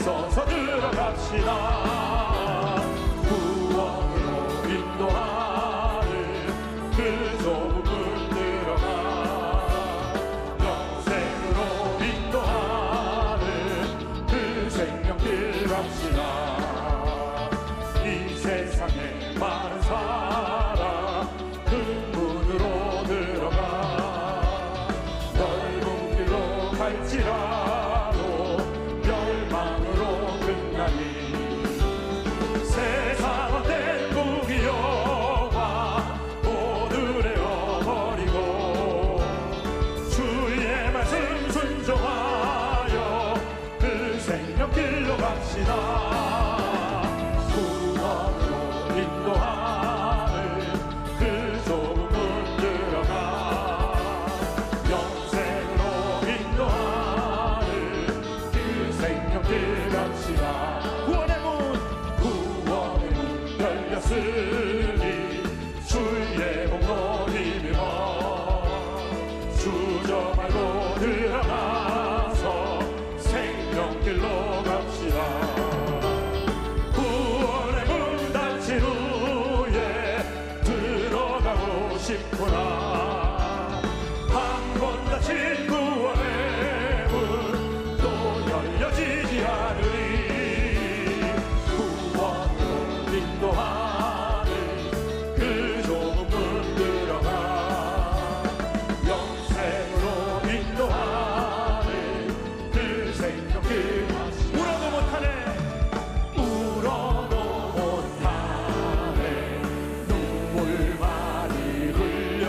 서서 들어갑시다. 구원으로 인도하는 그 좁은 문 들어가 영생으로 인도하는 그 생명길 갑시다. 이 세상에 많은 사람 그 문으로 들어가 넓은 길로 갈지라도 멸망으로 끝나니 세상은 뗄국이 여와 모두 내어버리고 주의 말씀 순종하여 그 생명길로 갑시다. 구원으로 인도하는 그 좁은 문 들어가 영생으로 인도하는 그 생명길 갑시다. 구원의 문 열렸으니 주의 공로 힘입어 주저 말고 들어가서 생명길로 갑시다. 구원의 문 닫힌 후에 들어가고 싶구나. 한 번 닫힌 구원의 문 또 열려지지 않으리. 구원으로 인도하는 그 좁은 문 들어가 영생으로 인도하는 그 생명길. 울어도 못하네 울어도 못하네 눈물 많이 흘려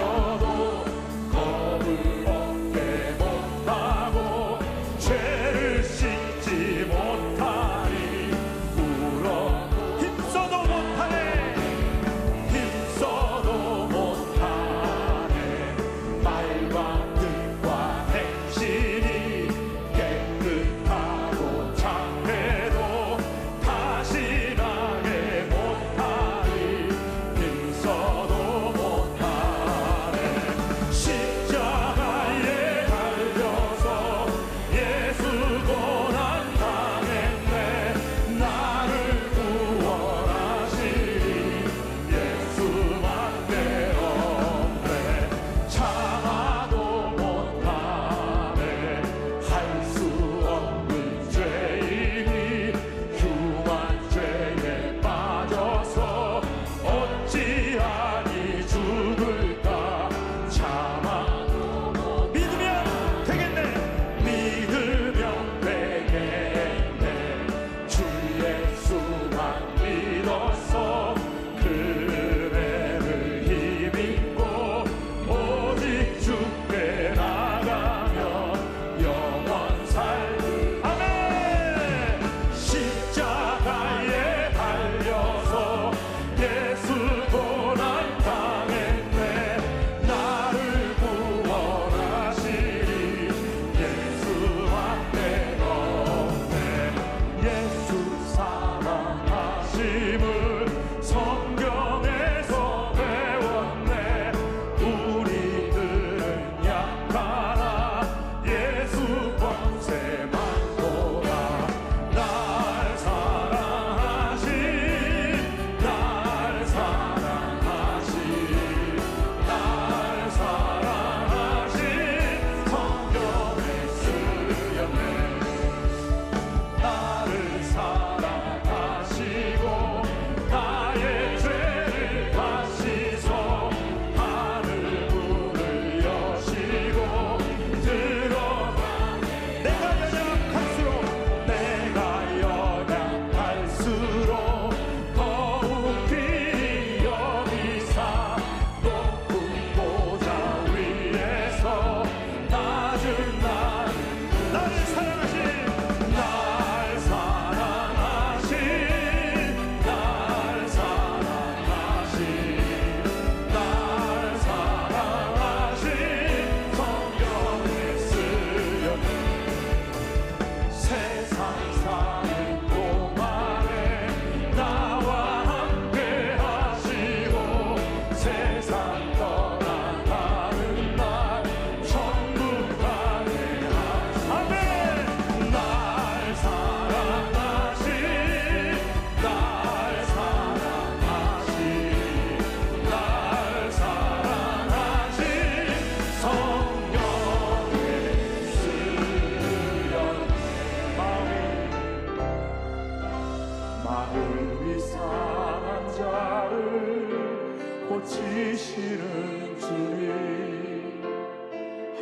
고치시는 주님,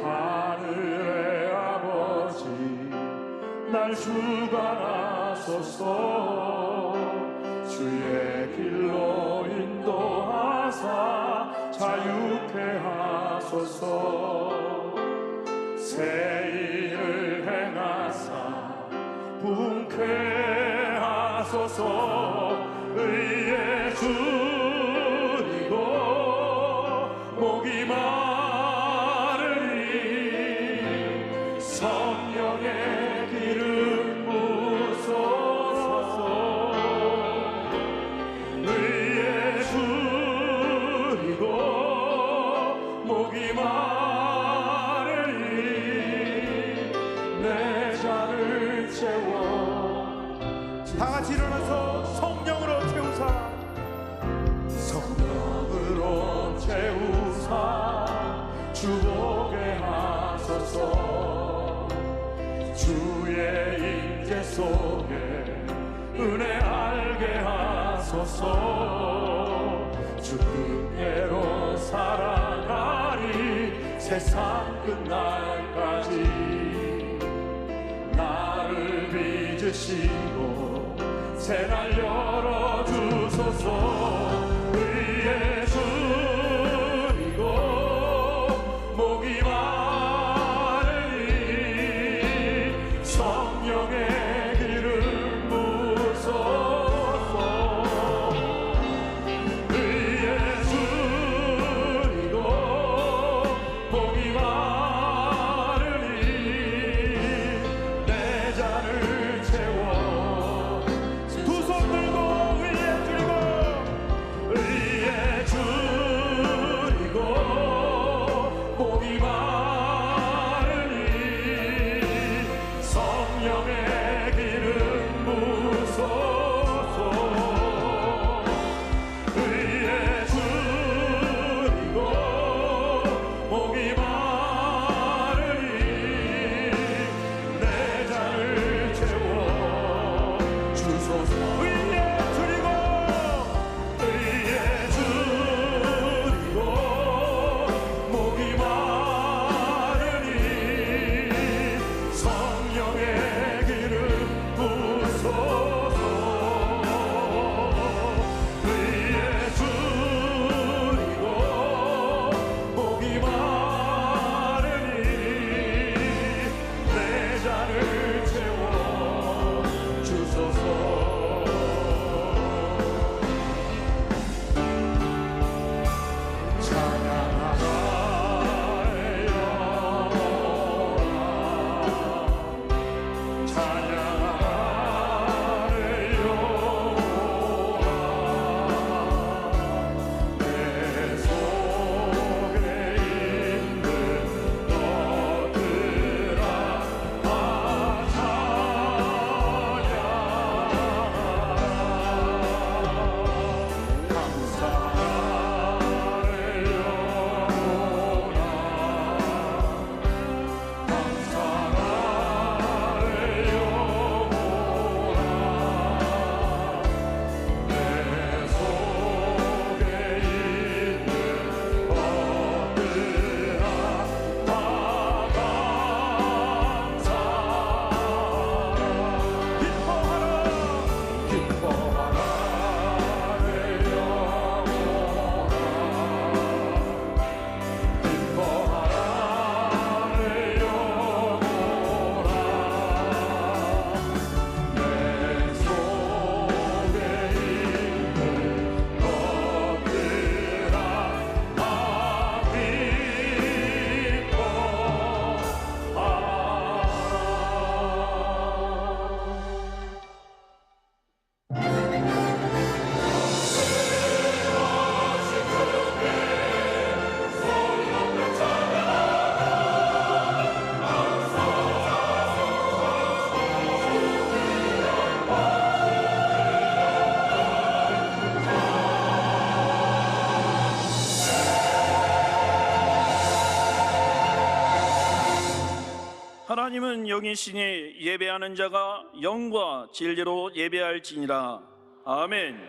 하늘의 아버지 날 주관하소서. 주의 길로 인도하사 자유케 하소서. 새 일을 행하사 부흥케 하소서. 의의 주이고 목이 마르니 성령의 기름 부소서. 의의 주이고 목이 마르니 내 잔을 채워. 다 같이 일어나서 성령으로 채우사. 성령으로 채우사 주보게 하소서. 주의 임재 속에 은혜 알게 하소서. 주 뜻대로 살아가리 세상 끝날까지. 나를 빚으시고 새날 열어주소서. 의의 주이고 목이 마르니 성령의 기름 부소서. 의의 주이고 목이 마르니 내 잔을 채워. 두 손 들고 의에 드리고. 의에 주리고 목이 마르니 성령의 기름 부소서. 의에 주리고 목이 마르니 내 잔을 채워 주소서. 의에 주리고 의에 주리고 목이 마르니 성령의 기름 부소서. 의에 주리고 목이 마르니 내 잔을 채워 주소서. 찬양하나의 영혼아, 찬양하나의 영혼아. 내 속에 있는 것들아 다 찬양하라. 감사의 영혼아, 감사의 영혼아. 내 속에 있는 것들아 다 감사하라. 기뻐하라, 기뻐하라 내 영혼아. 기뻐하라 내 영혼아. 내 속에 있는 것들아 다 하나님은 영이시니 예배하는 자가 영과 진리로 예배할지니라. 아멘.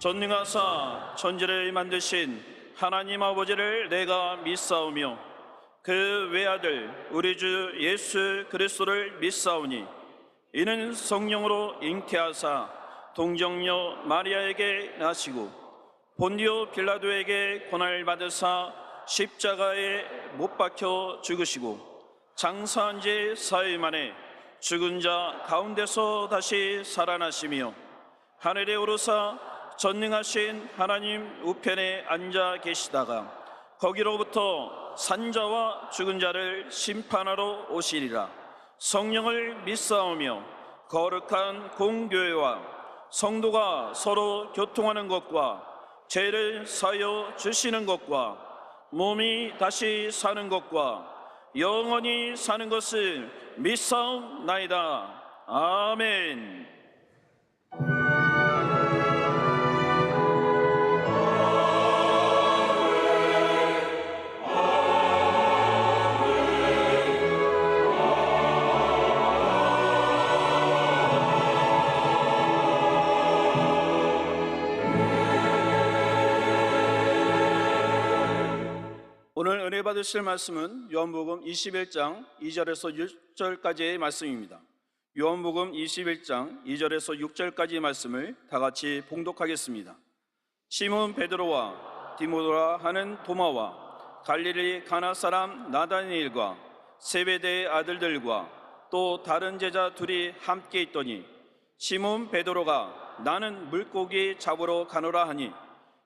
전능하사 천지를 만드신 하나님 아버지를 내가 믿사오며 그 외아들 우리 주 예수 그리스도를 믿사오니 이는 성령으로 잉태하사 동정녀 마리아에게 나시고 본디오 빌라도에게 고난을 받으사 십자가에 못 박혀 죽으시고 장사한 지 사흘 만에 죽은 자 가운데서 다시 살아나시며 하늘에 오르사 전능하신 하나님 우편에 앉아 계시다가 거기로부터 산자와 죽은 자를 심판하러 오시리라. 성령을 믿사오며 거룩한 공교회와 성도가 서로 교통하는 것과 죄를 사여 주시는 것과 몸이 다시 사는 것과 영원히 사는 것을 믿사옵나이다. 아멘. 오늘 은혜 받으실 말씀은 요한복음 21장 2절에서 6절까지의 말씀입니다. 요한복음 21장 2절에서 6절까지의 말씀을 다 같이 봉독하겠습니다. 시몬 베드로와 디모데라 하는 도마와 갈릴리 가나 사람 나다니엘과 세베대의 아들들과 또 다른 제자 둘이 함께 있더니 시몬 베드로가 나는 물고기 잡으러 가노라 하니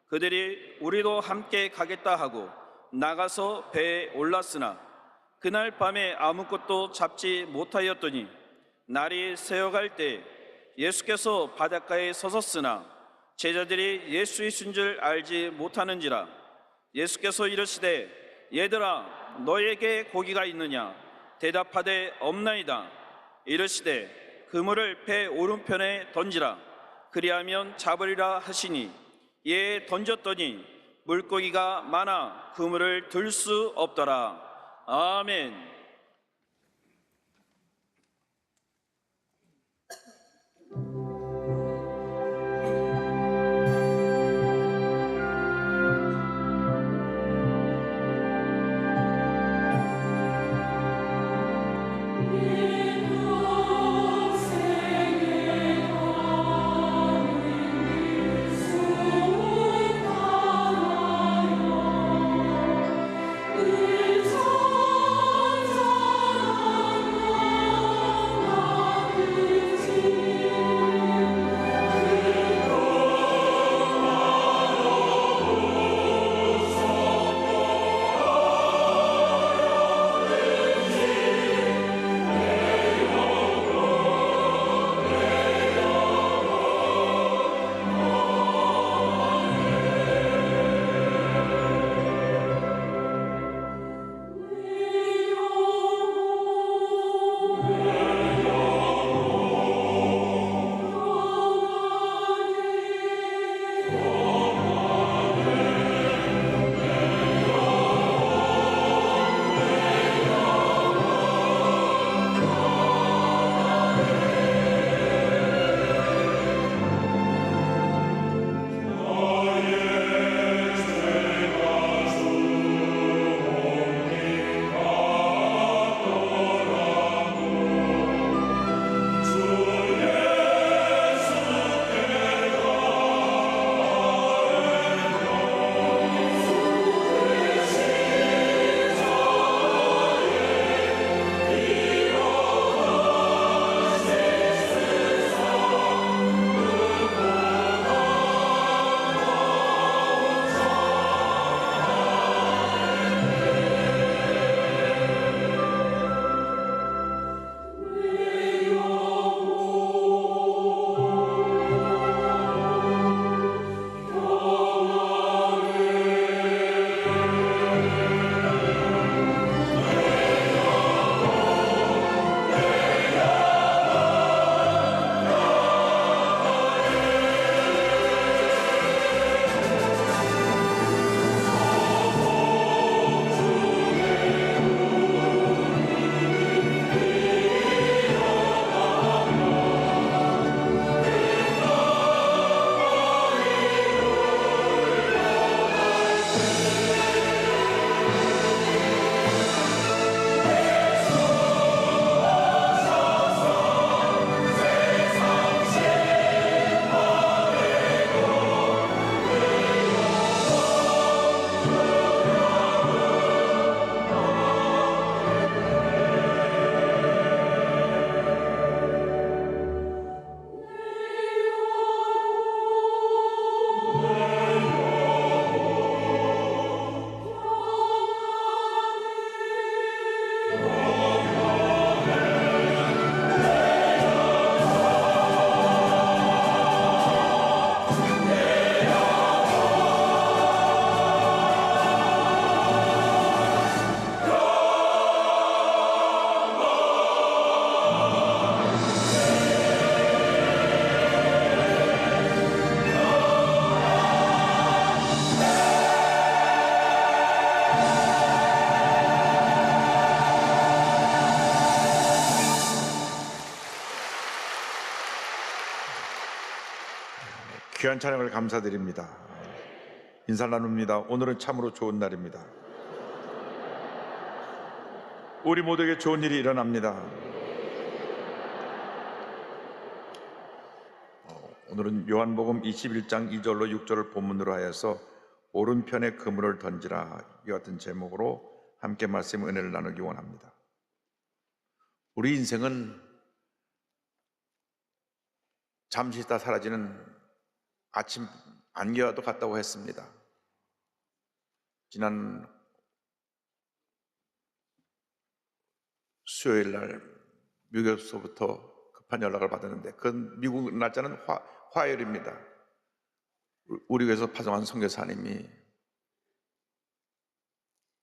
그들이 우리도 함께 가겠다 하고 나가서 배에 올랐으나 그날 밤에 아무것도 잡지 못하였더니 날이 새어갈 때 예수께서 바닷가에 서섰으나 제자들이 예수이신 줄 알지 못하는지라. 예수께서 이르시되 얘들아 너에게 고기가 있느냐 대답하되 없나이다. 이르시되 그물을 배 오른편에 던지라 그리하면 잡으리라 하시니 이에 던졌더니 물고기가 많아 그물을 들 수 없더라. 아멘. 을 귀한 찬양을 감사드립니다. 인사 나눕니다. 오늘은 참으로 좋은 날입니다. 우리 모두에게 좋은 일이 일어납니다. 오늘은 요한복음 21장 2절로 6절을 본문으로 하여서 오른편에 그물을 던지라, 이 같은 제목으로 함께 말씀 은혜를 나누기 원합니다. 우리 인생은 잠시 있다 사라지는 아침 안개와도 같다고 했습니다. 지난 수요일 날 미국에서부터 급한 연락을 받았는데 그 미국 날짜는 화요일입니다. 우리 교회에서 파송한 선교사님이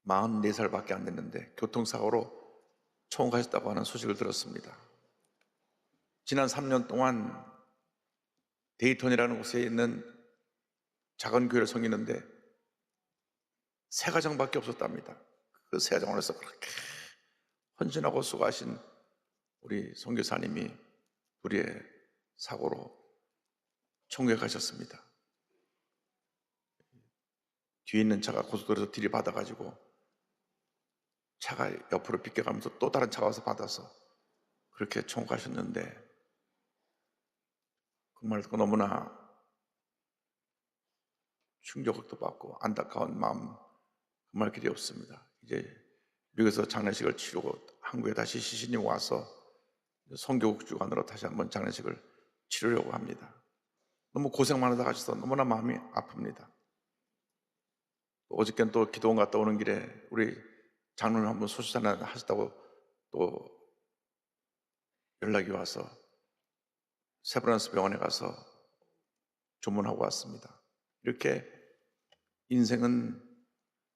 44살밖에 안 됐는데 교통사고로 총가셨다고 하는 소식을 들었습니다. 지난 3년 동안 데이톤이라는 곳에 있는 작은 교회를 섬기는데 세 가정밖에 없었답니다. 그 세 가정에서 그렇게 헌신하고 수고하신 우리 선교사님이 불의의 사고로 총에 가셨습니다. 뒤에 있는 차가 고속도로에서 들이받아가지고 차가 옆으로 비껴가면서 또 다른 차가 와서 받아서 그렇게 총 가셨는데, 그 말 듣고 너무나 충격도 받고 안타까운 마음 그말 길이 없습니다. 이제 미국에서 장례식을 치르고 한국에 다시 시신이 와서 선교국 주관으로 다시 한번 장례식을 치르려고 합니다. 너무 고생 많이 하셔서 너무나 마음이 아픕니다. 어저께는 또 기도원 갔다 오는 길에 우리 장로님 한번 소식전화 하셨다고 또 연락이 와서 세브란스 병원에 가서 조문하고 왔습니다. 이렇게 인생은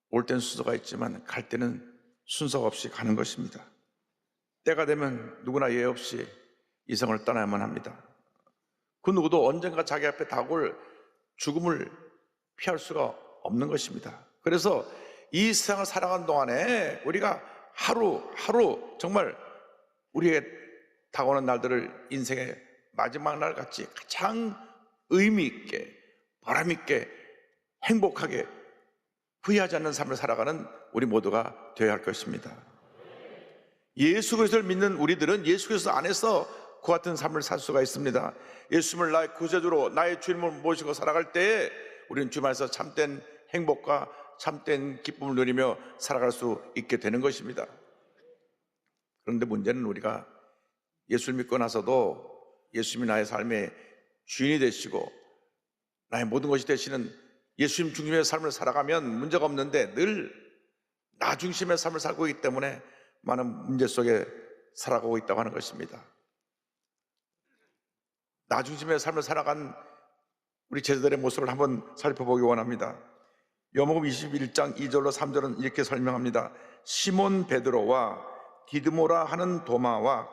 올 땐 순서가 있지만 갈 때는 순서가 없이 가는 것입니다. 때가 되면 누구나 예외 없이 이 세상을 떠나야만 합니다. 그 누구도 언젠가 자기 앞에 다가올 죽음을 피할 수가 없는 것입니다. 그래서 이 세상을 살아가는 동안에 우리가 하루하루 정말 우리의 다가오는 날들을 인생의 마지막 날 같이 가장 의미 있게, 보람 있게, 행복하게, 후회하지 않는 삶을 살아가는 우리 모두가 되어야 할 것입니다. 예수 그리스도를 믿는 우리들은 예수 그리스도 안에서 그 같은 삶을 살 수가 있습니다. 예수님을 나의 구세주로, 나의 주님을 모시고 살아갈 때에 우리는 주님 안에서 참된 행복과 참된 기쁨을 누리며 살아갈 수 있게 되는 것입니다. 그런데 문제는 우리가 예수를 믿고 나서도 예수님이 나의 삶의 주인이 되시고 나의 모든 것이 되시는 예수님 중심의 삶을 살아가면 문제가 없는데 늘 나 중심의 삶을 살고 있기 때문에 많은 문제 속에 살아가고 있다고 하는 것입니다. 나 중심의 삶을 살아간 우리 제자들의 모습을 한번 살펴보기 원합니다. 요한복음 21장 2절로 3절은 이렇게 설명합니다. 시몬 베드로와 디드모라 하는 도마와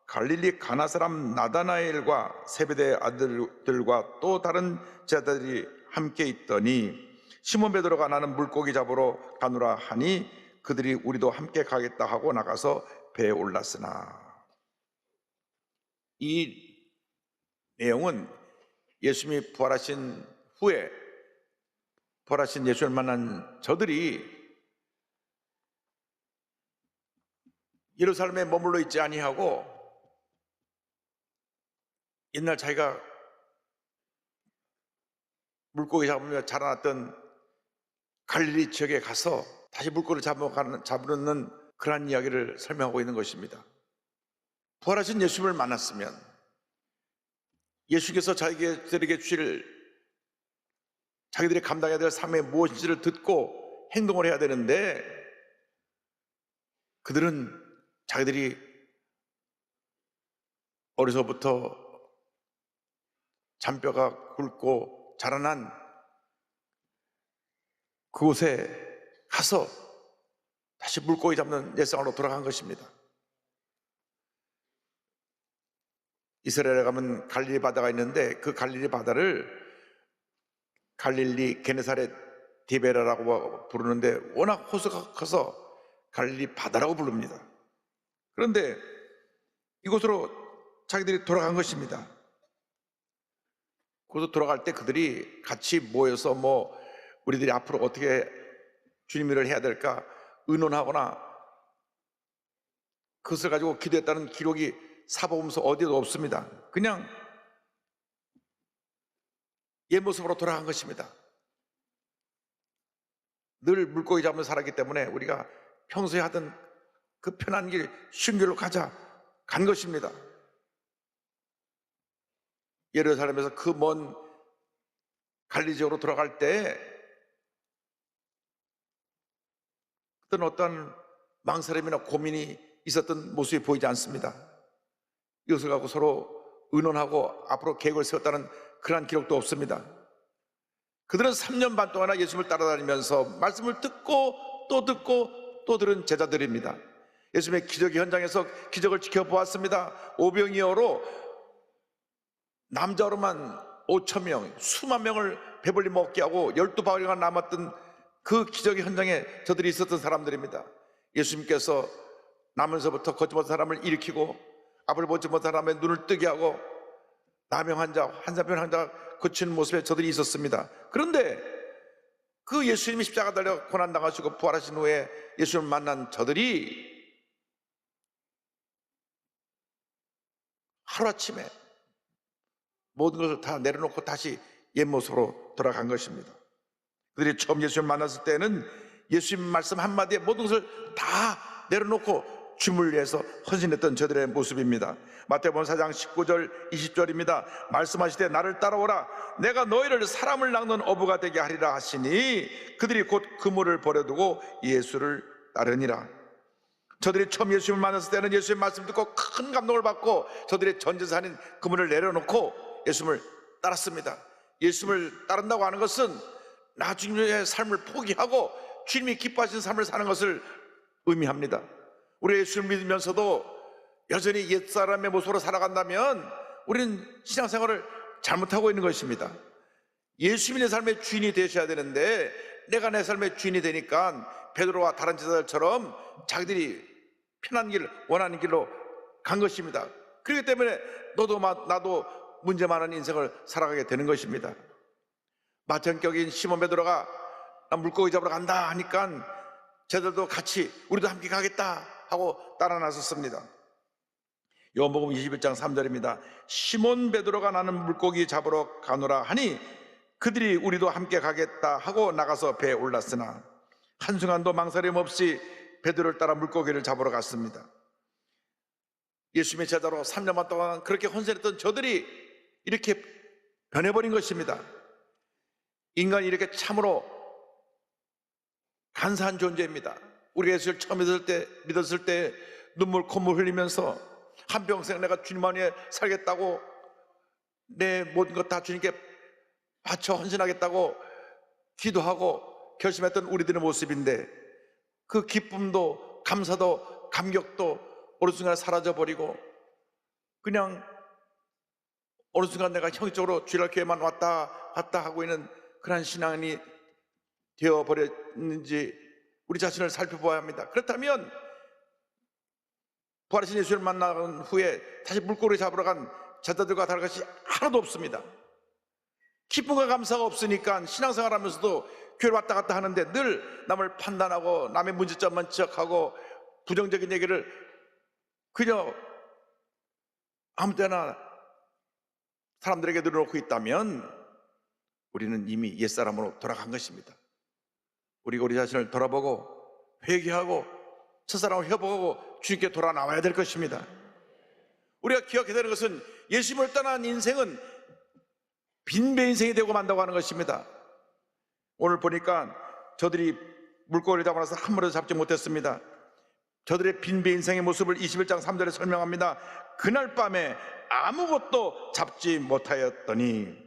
갈릴리 가나 사람 나다나엘과 세베대의 아들들과 또 다른 제자들이 함께 있더니 시몬 베드로가 나는 물고기 잡으러 가노라 하니 그들이 우리도 함께 가겠다 하고 나가서 배에 올랐으나. 이 내용은 예수님이 부활하신 후에 부활하신 예수를 만난 저들이 예루살렘에 머물러 있지 아니하고 옛날 자기가 물고기 잡으며 자라났던 갈릴리 지역에 가서 다시 물고기를 잡으려는 그러한 이야기를 설명하고 있는 것입니다. 부활하신 예수님을 만났으면 예수께서 자기들에게 주실 자기들이 감당해야 될 삶의 무엇인지를 듣고 행동을 해야 되는데 그들은 자기들이 어려서부터 잔뼈가 굵고 자라난 그곳에 가서 다시 물고기 잡는 일상으로 돌아간 것입니다. 이스라엘에 가면 갈릴리 바다가 있는데 그 갈릴리 바다를 갈릴리 게네사렛 디베라라고 부르는데 워낙 호수가 커서 갈릴리 바다라고 부릅니다. 그런데 이곳으로 자기들이 돌아간 것입니다. 그래서 돌아갈 때 그들이 같이 모여서 뭐 우리들이 앞으로 어떻게 주님 일을 해야 될까 의논하거나 그것을 가지고 기도했다는 기록이 사복음서 어디에도 없습니다. 그냥 옛 모습으로 돌아간 것입니다. 늘 물고기 잡으며 살았기 때문에 우리가 평소에 하던 그 편한 길, 쉬운 길로 간 것입니다. 예루살렘에서 그 먼 갈릴리 지역으로 돌아갈 때 그때는 어떤 망설임이나 고민이 있었던 모습이 보이지 않습니다. 이것을 갖고 서로 의논하고 앞으로 계획을 세웠다는 그러한 기록도 없습니다. 그들은 3년 반 동안이나 예수님을 따라다니면서 말씀을 듣고 또 들은 제자들입니다. 예수님의 기적의 현장에서 기적을 지켜보았습니다. 오병이어로 남자로만 5,000명, 수만 명을 배불리 먹게 하고 12바구니가 남았던 그 기적의 현장에 저들이 있었던 사람들입니다. 예수님께서 나면서부터 걷지 못한 사람을 일으키고 앞을 보지 못한 사람의 눈을 뜨게 하고 나병 환자, 한사병 환자 고치는 모습에 저들이 있었습니다. 그런데 그 예수님이 십자가 달려 고난당하시고 부활하신 후에 예수님을 만난 저들이 하루아침에 모든 것을 다 내려놓고 다시 옛 모습으로 돌아간 것입니다. 그들이 처음 예수님을 만났을 때는 예수님 말씀 한마디에 모든 것을 다 내려놓고 주님을 위해서 헌신했던 저들의 모습입니다. 마태복음 4장 19절 20절입니다. 말씀하시되 나를 따라오라 내가 너희를 사람을 낚는 어부가 되게 하리라 하시니 그들이 곧 그물을 버려두고 예수를 따르니라. 저들이 처음 예수님을 만났을 때는 예수님의 말씀 듣고 큰 감동을 받고 저들의 전재산인 그물을 내려놓고 예수님을 따랐습니다. 예수님을 따른다고 하는 것은 나중의 삶을 포기하고 주님이 기뻐하시는 삶을 사는 것을 의미합니다. 우리 예수를 믿으면서도 여전히 옛사람의 모습으로 살아간다면 우리는 신앙생활을 잘못하고 있는 것입니다. 예수님이 내 삶의 주인이 되셔야 되는데 내가 내 삶의 주인이 되니까 베드로와 다른 제자들처럼 자기들이 편한 길, 원하는 길로 간 것입니다. 그렇기 때문에 나도 문제 많은 인생을 살아가게 되는 것입니다. 마천격인 시몬 베드로가 나 물고기 잡으러 간다 하니까 제자들도 같이 우리도 함께 가겠다 하고 따라 나섰습니다. 요한복음 21장 3절입니다. 시몬 베드로가 나는 물고기 잡으러 가노라 하니 그들이 우리도 함께 가겠다 하고 나가서 배에 올랐으나 한순간도 망설임 없이 베드로를 따라 물고기를 잡으러 갔습니다. 예수님의 제자로 3년 반 동안 그렇게 헌신했던 저들이 이렇게 변해버린 것입니다. 인간이 이렇게 참으로 간사한 존재입니다. 우리가 예수를 처음 믿었을 때 눈물 콧물 흘리면서 한평생 내가 주님 안에 살겠다고 내 모든 것 다 주님께 바쳐 헌신하겠다고 기도하고 결심했던 우리들의 모습인데 그 기쁨도 감사도 감격도 어느 순간 사라져버리고 그냥 어느 순간 내가 형식적으로 주일날 교회만 왔다 하고 있는 그런 신앙이 되어버렸는지 우리 자신을 살펴봐야 합니다. 그렇다면 부활하신 예수를 만난 후에 다시 물고기 잡으러 간 제자들과 다른 것이 하나도 없습니다. 기쁨과 감사가 없으니까 신앙생활 하면서도 교회를 왔다 갔다 하는데 늘 남을 판단하고 남의 문제점만 지적하고 부정적인 얘기를 그냥 아무 때나 사람들에게 늘어놓고 있다면 우리는 이미 옛사람으로 돌아간 것입니다. 우리가 우리 자신을 돌아보고 회개하고 첫사람을 회복하고 주님께 돌아 나와야 될 것입니다. 우리가 기억해야 되는 것은 예수님을 떠난 인생은 빈배 인생이 되고 만다고 하는 것입니다. 오늘 보니까 저들이 물고기를 잡아놔서 한 마리도 잡지 못했습니다. 저들의 빈배 인생의 모습을 21장 3절에 설명합니다. 그날 밤에 아무것도 잡지 못하였더니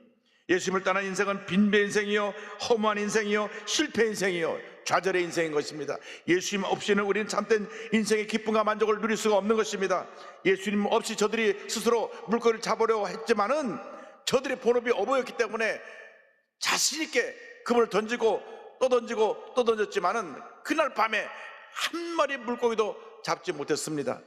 예수님을 떠난 인생은 빈배 인생이요 허무한 인생이요 실패 인생이요 좌절의 인생인 것입니다. 예수님 없이는 우리는 참된 인생의 기쁨과 만족을 누릴 수가 없는 것입니다. 예수님 없이 저들이 스스로 물고기를 잡으려고 했지만은 저들의 본업이 어부였기 때문에 자신 있게 그물을 던지고 또 던지고 또 던졌지만은 그날 밤에 한 마리 물고기도 잡지 못했습니다.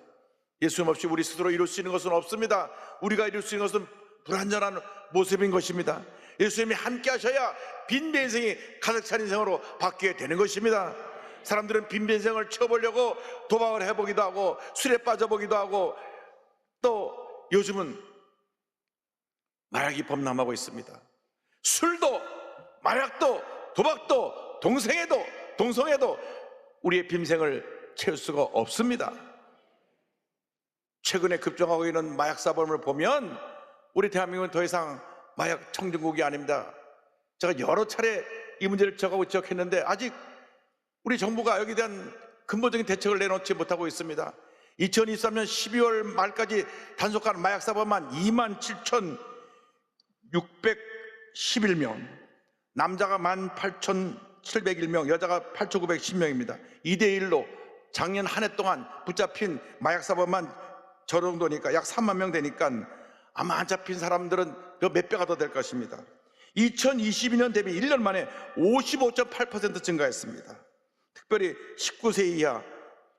예수님 없이 우리 스스로 이룰 수 있는 것은 없습니다. 우리가 이룰 수 있는 것은 불완전한 모습인 것입니다. 예수님이 함께 하셔야 빈배 인생이 가득 찬 인생으로 바뀌게 되는 것입니다. 사람들은 빈배 인생을 채워보려고 도박을 해보기도 하고 술에 빠져보기도 하고, 또 요즘은 마약이 범람하고 있습니다. 술도 마약도 도박도 동성애도 우리의 빈생을 채울 수가 없습니다. 최근에 급증하고 있는 마약 사범을 보면 우리 대한민국은 더 이상 마약 청정국이 아닙니다. 제가 여러 차례 이 문제를 지적했는데 아직 우리 정부가 여기에 대한 근본적인 대책을 내놓지 못하고 있습니다. 2023년 12월 말까지 단속한 마약 사범만 27,611명, 남자가 18,701명, 여자가 8,910명입니다. 2대1로 작년 한 해 동안 붙잡힌 마약 사범만 저 정도니까 약 3만 명 되니까 아마 안 잡힌 사람들은 몇 배가 더 될 것입니다. 2022년 대비 1년 만에 55.8% 증가했습니다. 특별히 19세 이하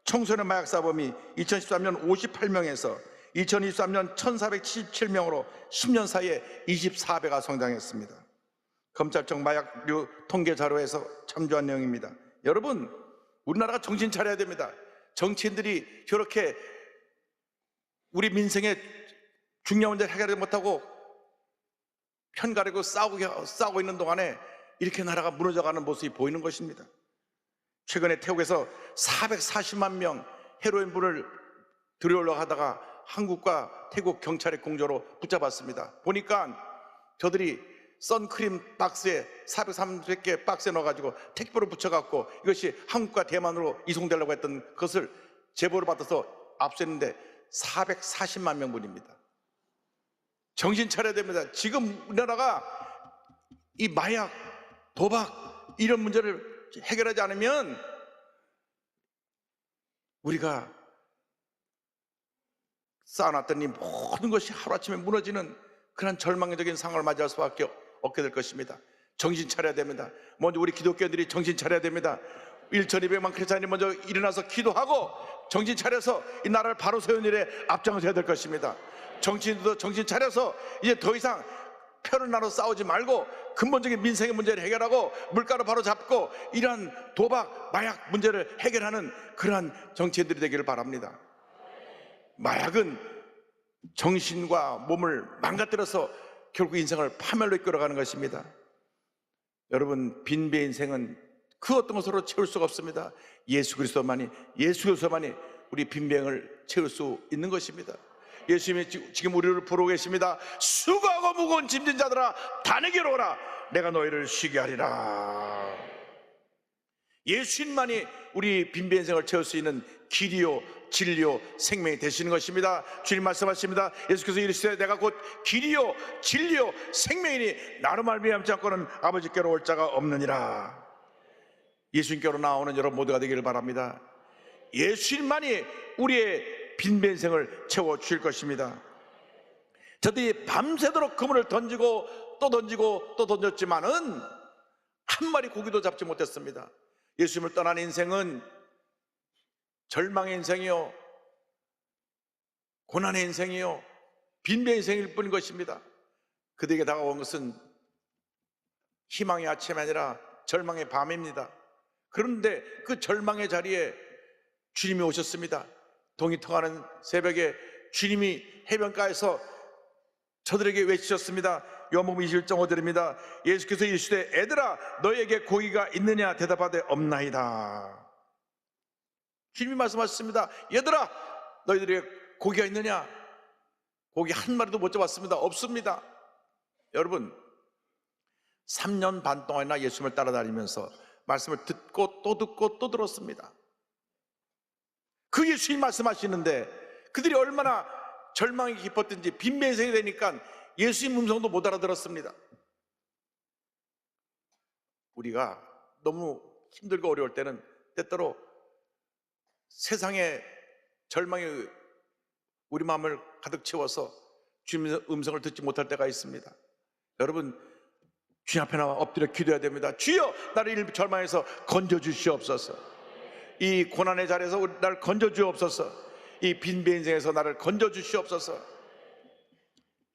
청소년 마약 사범이 2013년 58명에서 2023년 1477명으로 10년 사이에 24배가 성장했습니다. 검찰청 마약류 통계 자료에서 참조한 내용입니다. 여러분, 우리나라가 정신 차려야 됩니다. 정치인들이 저렇게 우리 민생의 중요한 문제를 해결하지 못하고 편 가리고 싸우고 있는 동안에 이렇게 나라가 무너져가는 모습이 보이는 것입니다. 최근에 태국에서 440만 명 헤로인분을 들여오려고 하다가 한국과 태국 경찰의 공조로 붙잡았습니다. 보니까 저들이 선크림 박스에 430개 박스에 넣어가지고 택배로 붙여갖고 이것이 한국과 대만으로 이송되려고 했던 것을 제보를 받아서 압수했는데 440만 명분입니다. 정신 차려야 됩니다. 지금 우리나라가 이 마약, 도박 이런 문제를 해결하지 않으면 우리가 쌓아놨던 이 모든 것이 하루아침에 무너지는 그런 절망적인 상황을 맞이할 수밖에 없게 될 것입니다. 정신 차려야 됩니다. 먼저 우리 기독교인들이 정신 차려야 됩니다. 1200만 크리스찬이 먼저 일어나서 기도하고 정신 차려서 이 나라를 바로 세우는 일에 앞장서야 될 것입니다. 정치인들도 정신 차려서 이제 더 이상 표를 나눠 싸우지 말고 근본적인 민생의 문제를 해결하고 물가를 바로 잡고 이러한 도박, 마약 문제를 해결하는 그러한 정치인들이 되기를 바랍니다. 마약은 정신과 몸을 망가뜨려서 결국 인생을 파멸로 이끌어가는 것입니다. 여러분, 빈배 인생은 그 어떤 것으로 채울 수가 없습니다. 예수 그리스도만이 우리 빈배를 채울 수 있는 것입니다. 예수님이 지금 우리를 부르고 계십니다. 수고하고 무거운 짐진 자들아 다 내게로 오라, 내가 너희를 쉬게 하리라. 예수님만이 우리 빈배 인생을 채울 수 있는 길이요 진리요 생명이 되시는 것입니다. 주님 말씀하십니다. 예수께서 이르시되 내가 곧 길이요 진리요 생명이니 나로 말미암지 않고는 아버지께로 올 자가 없느니라. 예수님께로 나오는 여러분 모두가 되기를 바랍니다. 예수님만이 우리의 빈배 인생을 채워주실 것입니다. 저들이 밤새도록 그물을 던지고 또 던졌지만은 한 마리 고기도 잡지 못했습니다. 예수님을 떠난 인생은 절망의 인생이요, 고난의 인생이요, 빈배 인생일 뿐인 것입니다. 그들에게 다가온 것은 희망의 아침이 아니라 절망의 밤입니다. 그런데 그 절망의 자리에 주님이 오셨습니다. 동이 통하는 새벽에 주님이 해변가에서 저들에게 외치셨습니다. 요한복음 21장 5절입니다. 예수께서 이르시되 애들아 너희에게 고기가 있느냐 대답하되 없나이다. 주님이 말씀하셨습니다. 얘들아 너희들에게 고기가 있느냐? 고기 한 마리도 못 잡았습니다. 없습니다. 여러분, 3년 반 동안이나 예수님을 따라다니면서 말씀을 듣고 또 들었습니다. 그 예수님 말씀하시는데 그들이 얼마나 절망이 깊었든지 빈배 인생이 되니까 예수님 음성도 못 알아들었습니다. 우리가 너무 힘들고 어려울 때는 때때로 세상의 절망이 우리 마음을 가득 채워서 주님의 음성을 듣지 못할 때가 있습니다. 여러분, 주님 앞에 나와 엎드려 기도해야 됩니다. 주여 나를 이 절망에서 건져주시옵소서. 이 고난의 자리에서 나를 건져주옵소서. 이 빈배 인생에서 나를 건져주시옵소서.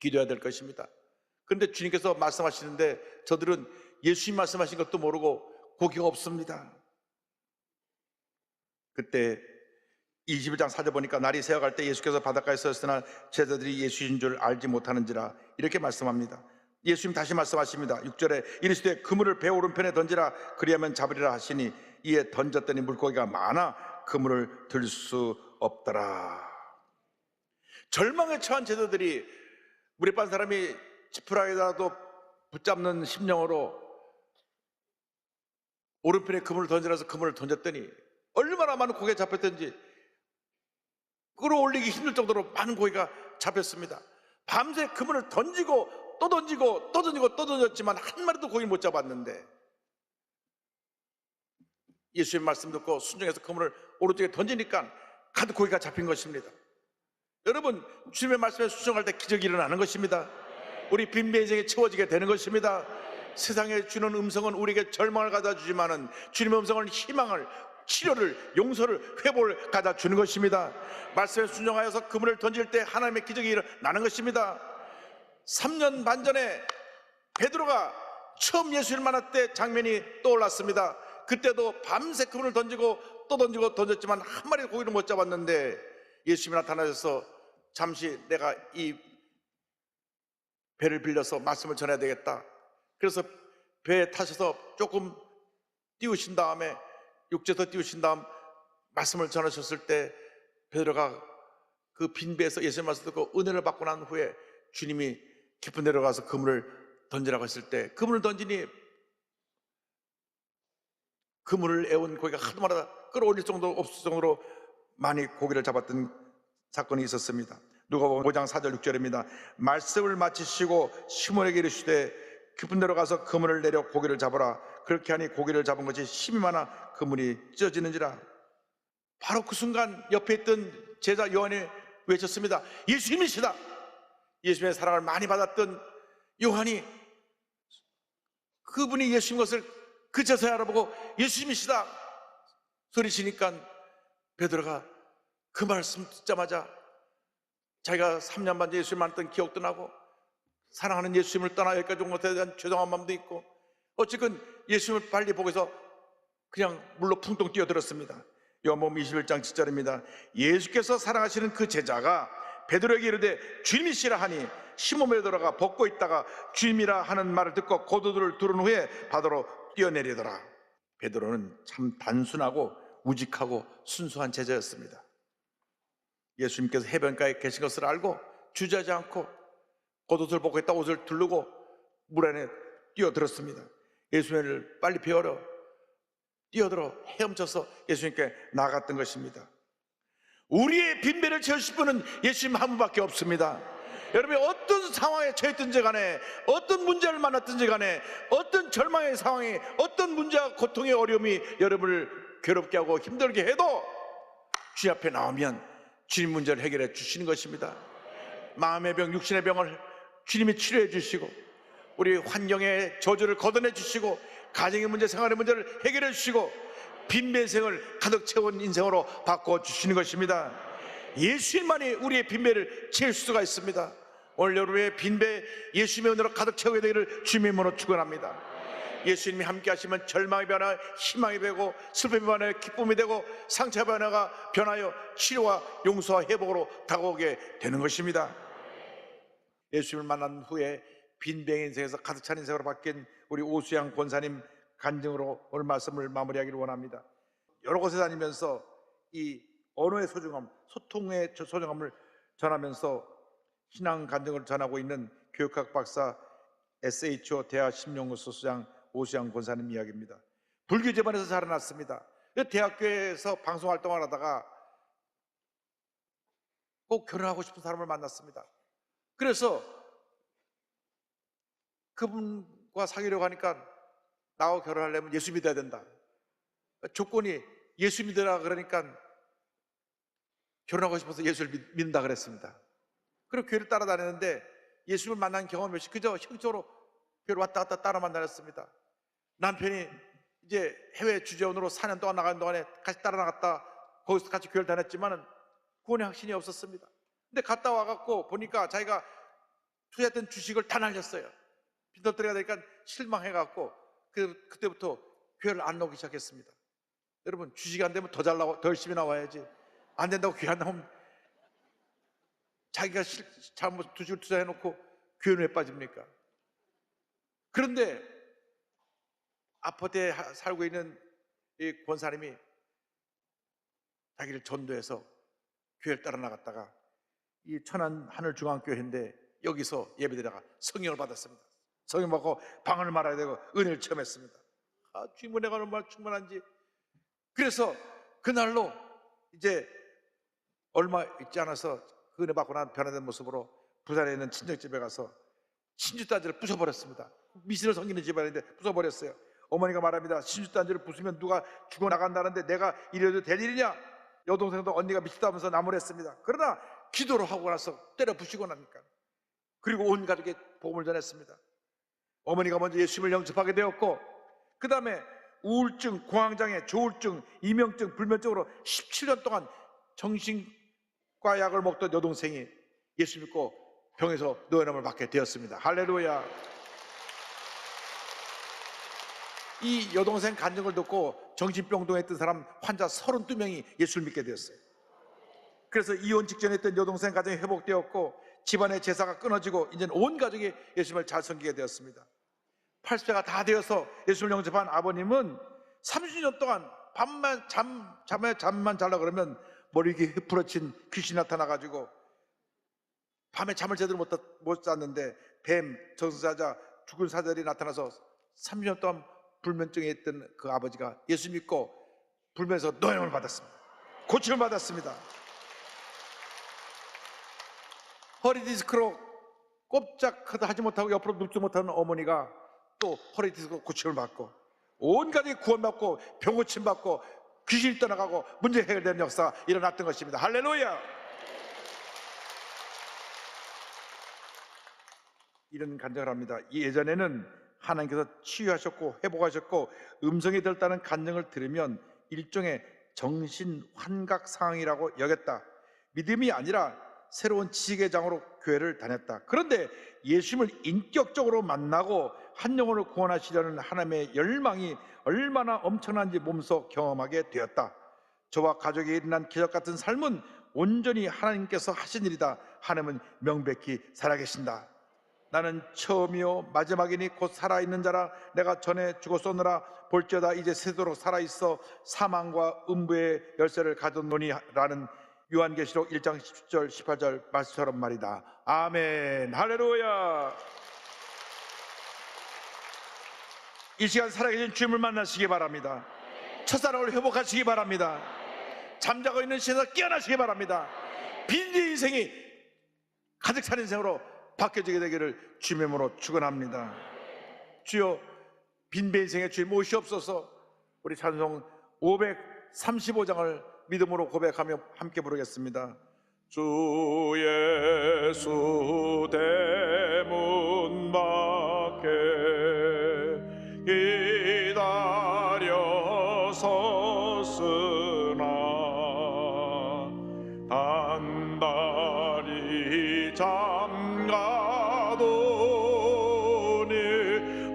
기도해야 될 것입니다. 그런데 주님께서 말씀하시는데 저들은 예수님 말씀하신 것도 모르고 고기가 없습니다. 그때 21장 4절 보니까 날이 새어갈 때 예수께서 바닷가에 섰으나 제자들이 예수인 줄 알지 못하는지라 이렇게 말씀합니다. 예수님 다시 말씀하십니다. 6절에 이르시되 그물을 배 오른편에 던지라 그리하면 잡으리라 하시니 이에 던졌더니 물고기가 많아 그물을 들 수 없더라. 절망에 처한 제자들이 물에 빠진 사람이 지푸라기라도 붙잡는 심령으로 오른편에 그물을 던지라서 그물을 던졌더니 얼마나 많은 고기가 잡혔던지 끌어올리기 힘들 정도로 많은 고기가 잡혔습니다. 밤새 그물을 던지고 또 던지고 또 던지고 또 던졌지만 한 마리도 고기를 못 잡았는데 예수의 말씀 듣고 순종해서 그물을 오른쪽에 던지니까 가득 고기가 잡힌 것입니다. 여러분, 주님의 말씀에 순종할 때 기적이 일어나는 것입니다. 우리 빈배 인생이 채워지게 되는 것입니다. 세상에 주는 음성은 우리에게 절망을 가져다 주지만은 주님의 음성은 희망을, 치료를, 용서를, 회복을 가져다 주는 것입니다. 말씀에 순종하여서 그물을 던질 때 하나님의 기적이 일어나는 것입니다. 3년 반 전에 베드로가 처음 예수를 만날 때 장면이 떠올랐습니다. 그때도 밤새 그물을 던지고 또 던지고 던졌지만 한 마리 고기를 못 잡았는데 예수님이 나타나셔서 잠시 내가 이 배를 빌려서 말씀을 전해야 되겠다. 그래서 배에 타셔서 조금 띄우신 다음에 육지에서 띄우신 다음 말씀을 전하셨을 때 베드로가 그 빈 배에서 예수님 말씀 듣고 은혜를 받고 난 후에 주님이 깊은 데로 가서 그물을 던지라고 했을 때 그물을 던지니 그물을 애운 고기가 하루마다 끌어올릴 정도 없을 정도로 많이 고기를 잡았던 사건이 있었습니다. 누가복음 5장 4절 6절입니다. 말씀을 마치시고 시몬에게 이르시되 깊은 데로 가서 그물을 내려 고기를 잡아라. 그렇게 하니 고기를 잡은 것이 힘이 많아 그물이 찢어지는지라. 바로 그 순간 옆에 있던 제자 요한이 외쳤습니다. 예수님이시다. 예수님의 사랑을 많이 받았던 요한이 그분이 예수님 것을 그제서야 알아보고 예수님이시다 소리치니까 베드로가 그 말씀 듣자마자 자기가 3년 반 예수님을 만났던 기억도 나고 사랑하는 예수님을 떠나 여기까지 온 것에 대한 죄송한 마음도 있고 어쨌든 예수님을 빨리 보고 해서 그냥 물로 풍덩 뛰어들었습니다. 요한복음 21장 7절입니다. 예수께서 사랑하시는 그 제자가 베드로에게 이르되 주님이시라 하니 시몬 베드로가 벗고 있다가 주님이라 하는 말을 듣고 고도들을 두른 후에 바다로 뛰어내리더라. 베드로는 참 단순하고 우직하고 순수한 제자였습니다. 예수님께서 해변가에 계신 것을 알고 주저하지 않고 겉옷을 벗고 있다 옷을 두르고 물 안에 뛰어들었습니다. 예수님을 빨리 배우러 뛰어들어 헤엄쳐서 예수님께 나아갔던 것입니다. 우리의 빈배를 채우실 분은 예수님 한 분밖에 없습니다. 여러분이 어떤 상황에 처했든지 간에 어떤 문제를 만났든지 간에 어떤 절망의 상황이 어떤 문제와 고통의 어려움이 여러분을 괴롭게 하고 힘들게 해도 주님 앞에 나오면 주님 문제를 해결해 주시는 것입니다. 마음의 병, 육신의 병을 주님이 치료해 주시고 우리 환경의 저주를 걷어내 주시고 가정의 문제, 생활의 문제를 해결해 주시고 빈배생을 가득 채운 인생으로 바꿔주시는 것입니다. 예수님만이 우리의 빈배를 채울 수가 있습니다. 오늘 여러분의 빈배 예수님의 은혜로 가득 채우게 되기를 주님의 이름으로 축원합니다. 예수님이 함께 하시면 절망의 변화, 희망이 되고 슬픔의 변화, 기쁨이 되고 상처의 변화가 변하여 치료와 용서와 회복으로 다가오게 되는 것입니다. 예수님을 만난 후에 빈배 인생에서 가득 찬 인생으로 바뀐 우리 오수양 권사님 간증으로 오늘 말씀을 마무리하기를 원합니다. 여러 곳에 다니면서 이 언어의 소중함, 소통의 소중함을 전하면서 신앙 간증을 전하고 있는 교육학 박사 SHO 대학 심령연구소 소장 오수양 권사님 이야기입니다. 불교 집안에서 자라났습니다. 대학교에서 방송 활동을 하다가 꼭 결혼하고 싶은 사람을 만났습니다. 그래서 그분과 사귀려고 하니까 나하고 결혼하려면 예수 믿어야 된다. 조건이 예수 믿으라 그러니까 결혼하고 싶어서 예수를 믿는다 그랬습니다. 그리고 교회를 따라다녔는데 예수를 만난 경험이 없이 그저 형식적으로 교회를 왔다 갔다 따라 만나렸습니다. 남편이 이제 해외 주재원으로 4년 동안 나가는 동안에 같이 따라 나갔다 거기서 같이 교회를 다녔지만은 구원의 확신이 없었습니다. 근데 갔다 와갖고 보니까 자기가 투자했던 주식을 다 날렸어요. 빈털터리가 되니까 실망해갖고 그때부터 교회를 안 나오기 시작했습니다. 여러분, 주식이 안 되면 더 잘 나와, 더 열심히 나와야지. 안 된다고 교회 안 나오면 자기가 잘못 주식을 투자해놓고 교회는 왜 빠집니까? 그런데 아파트에 살고 있는 이 권사님이 자기를 전도해서 교회를 따라 나갔다가 이 천안 하늘중앙교회인데 여기서 예배드다가 성령을 받았습니다. 성령 받고 방언을 말아야 되고 은혜를 체험했습니다. 주님은 내가 얼마나 충만한지. 그래서 그날로 이제 얼마 있지 않아서 그 은혜 받고 난 변화된 모습으로 부산에 있는 친정집에 가서 신주단지를 부숴버렸습니다. 미신을 섬기는 집안인데 부숴버렸어요. 어머니가 말합니다. 신주단지를 부수면 누가 죽어나간다는데 내가 이래도 될 일이냐? 여동생도 언니가 미쳤다면서 나무랬습니다. 그러나 기도를 하고 나서 때려 부시고 나니까, 그리고 온 가족에 복음을 전했습니다. 어머니가 먼저 예수님을 영접하게 되었고, 그 다음에 우울증, 공황장애, 조울증, 이명증, 불면증으로 17년 동안 정신과 약을 먹던 여동생이 예수 믿고 병에서 노연함을 받게 되었습니다. 할렐루야. 이 여동생 간증을 듣고 정신병동에 있던 사람 환자 32명이 예수를 믿게 되었어요. 그래서 이혼 직전에 있던 여동생 가정이 회복되었고, 집안의 제사가 끊어지고 이제는 온 가족이 예수님을 잘 섬기게 되었습니다. 80세가 다 되어서 예수를 영접한 아버님은 30년 동안 잠만 자려고 그러면 머리 위에 휘푸러진 귀신이 나타나가지고 밤에 잠을 제대로 못 잤는데 뱀, 저승사자, 죽은 사자들이 나타나서 30년 동안 불면증에 있던 그 아버지가 예수 믿고 불면에서 노염을 받았습니다. 고침을 받았습니다. 허리 디스크로 꼼짝하다 하지 못하고 옆으로 눕지 못하는 어머니가 또 허리 디스크로 고침을 받고 온 가족이 구원받고 병고침 받고 귀신이 떠나가고 문제 해결되는 역사가 일어났던 것입니다. 할렐루야. 이런 간증을 합니다. 예전에는 하나님께서 치유하셨고 회복하셨고 음성이 들었다는 간증을 들으면 일종의 정신 환각 상황이라고 여겼다. 믿음이 아니라 새로운 지식의 장으로 교회를 다녔다. 그런데 예수님을 인격적으로 만나고 한 영혼을 구원하시려는 하나님의 열망이 얼마나 엄청난지 몸소 경험하게 되었다. 저와 가족에게 일어난 기적 같은 삶은 온전히 하나님께서 하신 일이다. 하나님은 명백히 살아계신다. 나는 처음이요 마지막이니 곧 살아있는 자라. 내가 전에 죽었었느라 볼지어다 이제 새도록 살아있어 사망과 음부의 열쇠를 가졌노니 라는 요한계시록 1장 10절 18절 말씀처럼 말이다. 아멘. 할렐루야. 이 시간 살아계신 주님을 만나시기 바랍니다. 첫사랑을 회복하시기 바랍니다. 잠자고 있는 시에서 깨어나시기 바랍니다. 빈지 인생이 가득 찬 인생으로 바뀌어지게 되기를 주님의 이름으로 축원합니다. 주여, 빈배 인생의 주님 오시옵소서. 우리 찬송 535장을 믿음으로 고백하며 함께 부르겠습니다. 주 예수 대문 밖에 기다려 섰으나 단단히 잠가도니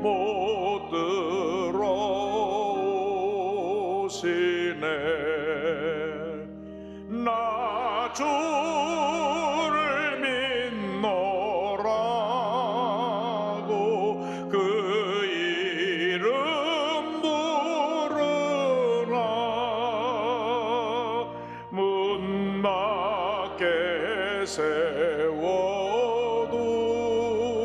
못 들어오시네. 나 주를 믿노라고 그 이름 부르나 문 밖에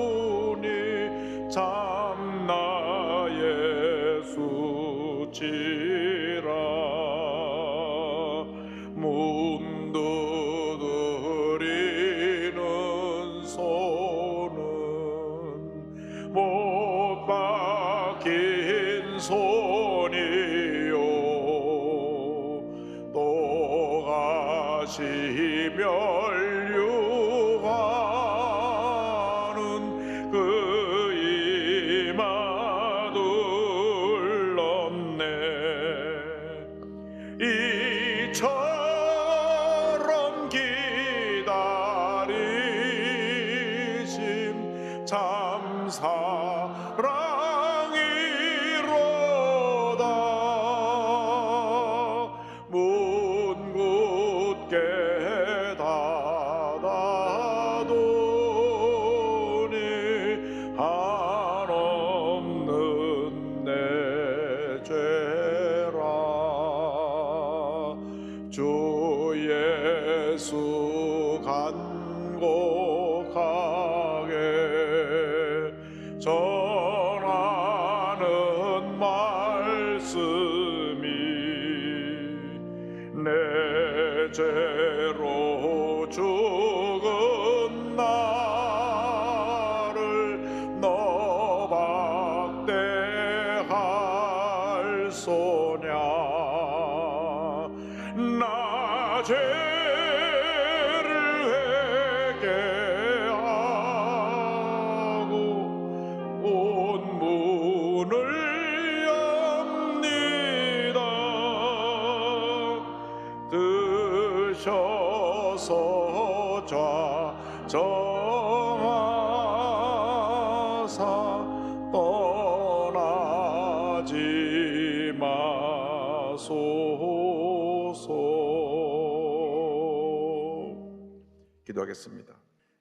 세워두니 참나 예수 지라. 문 두드리는 손은 못 박힌 손이요 또 가시 멸류하는 그 이마들 없네. 이처럼 기다리심 간곡하게 전하는 말씀이 내 죄로 죽은 나를 너 박대할 소냐. 나 죄를 회개하고 온 문을 엽니다. 드셔서 좌정하사 떠나지 마소서. 기도하겠습니다.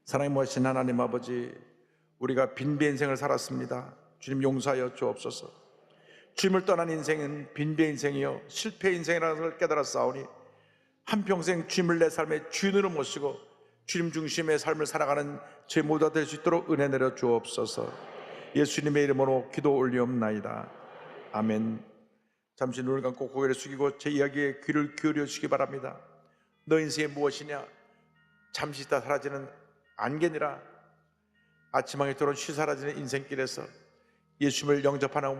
사랑이 무하신 하나님 아버지, 우리가 빈비의 인생을 살았습니다. 주님 용서하여 주옵소서. 주님을 떠난 인생은 빈비의 인생이요 실패의 인생이라는 것을 깨달았사오니 한평생 주님을 내 삶의 주인으로 모시고 주님 중심의 삶을 살아가는 제 모두가 될 수 있도록 은혜 내려 주옵소서. 예수님의 이름으로 기도 올리옵나이다. 아멘. 잠시 눈을 감고 고개를 숙이고 제 이야기에 귀를 기울여 주시기 바랍니다. 너 인생이 무엇이냐? 잠시 있다 사라지는 안개니라. 아침하게 들어온 쉬 사라지는 인생길에서 예수님을 영접하는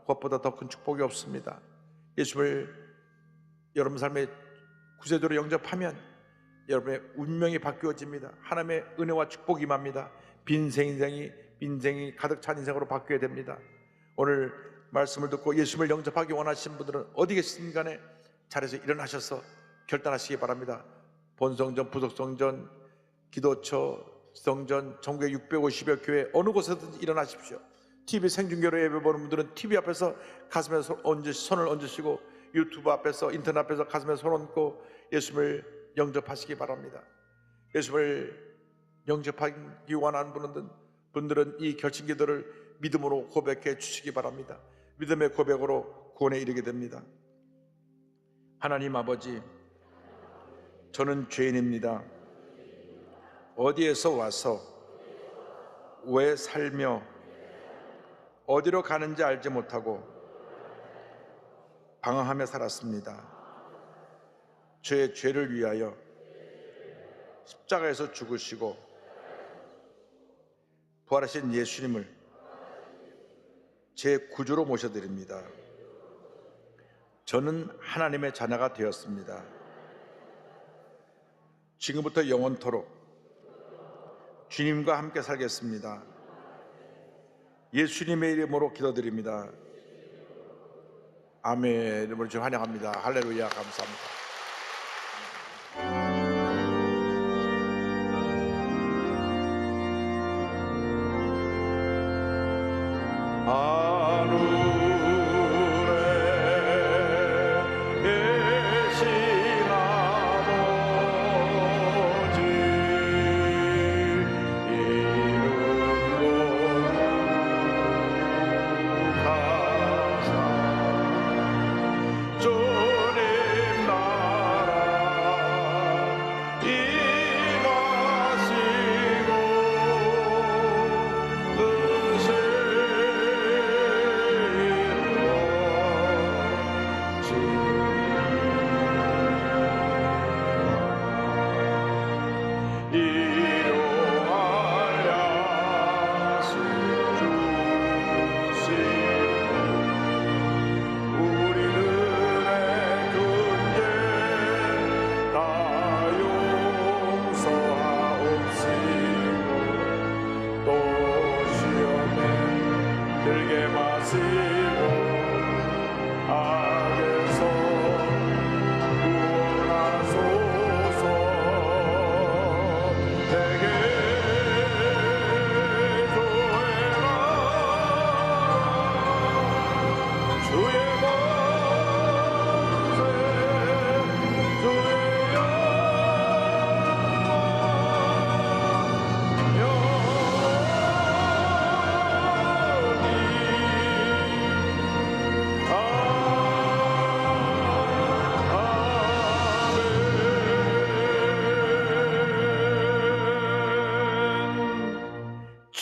것보다 더 큰 축복이 없습니다. 예수님을 여러분 삶의 구세주로 영접하면 여러분의 운명이 바뀌어집니다. 하나님의 은혜와 축복이 임합니다. 빈생이 가득 찬 인생으로 바뀌어야 됩니다. 오늘 말씀을 듣고 예수님을 영접하기 원하시는 분들은 어디 계시든 간에 자리에서 일어나셔서 결단하시기 바랍니다. 본성전, 부속성전, 기도처, 성전, 전국의 650여 교회 어느 곳에든 일어나십시오. TV 생중계로 예배 보는 분들은 TV 앞에서 가슴에 손을 얹으시고 유튜브 앞에서, 인터넷 앞에서 가슴에 손 얹고 예수님을 영접하시기 바랍니다. 예수님을 영접하기 원하는 분들은 이 결심 기도를 믿음으로 고백해 주시기 바랍니다. 믿음의 고백으로 구원에 이르게 됩니다. 하나님 아버지, 저는 죄인입니다. 어디에서 와서 왜 살며 어디로 가는지 알지 못하고 방황하며 살았습니다. 저의 죄를 위하여 십자가에서 죽으시고 부활하신 예수님을 제 구주로 모셔드립니다. 저는 하나님의 자녀가 되었습니다. 지금부터 영원토록 주님과 함께 살겠습니다. 예수님의 이름으로 기도드립니다. 아멘. 이름으로 주님 환영합니다. 할렐루야. 감사합니다.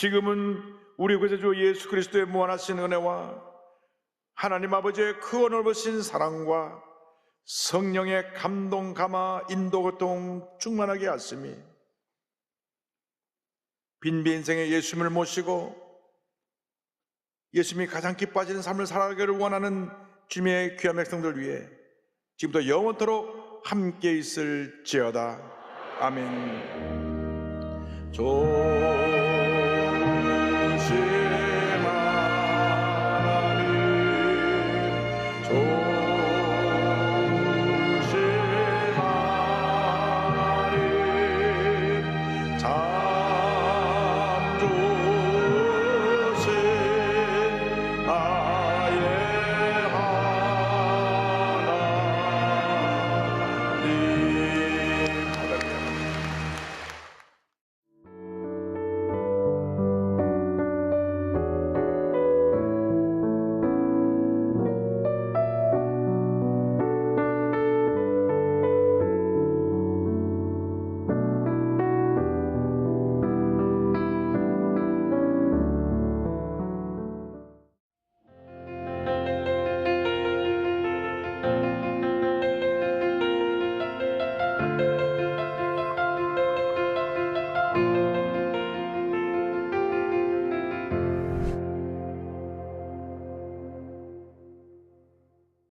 지금은 우리 구세주 예수 그리스도의 무한하신 은혜와 하나님 아버지의 크고 넓으신 사랑과 성령의 감동, 감화, 인도, 고통 충만하게 하심이 빈비 인생의 예수님을 모시고 예수님이 가장 기뻐하시는 삶을 살아가기를 원하는 주님의 귀한 백성들 위해 지금부터 영원토록 함께 있을지어다. 아멘.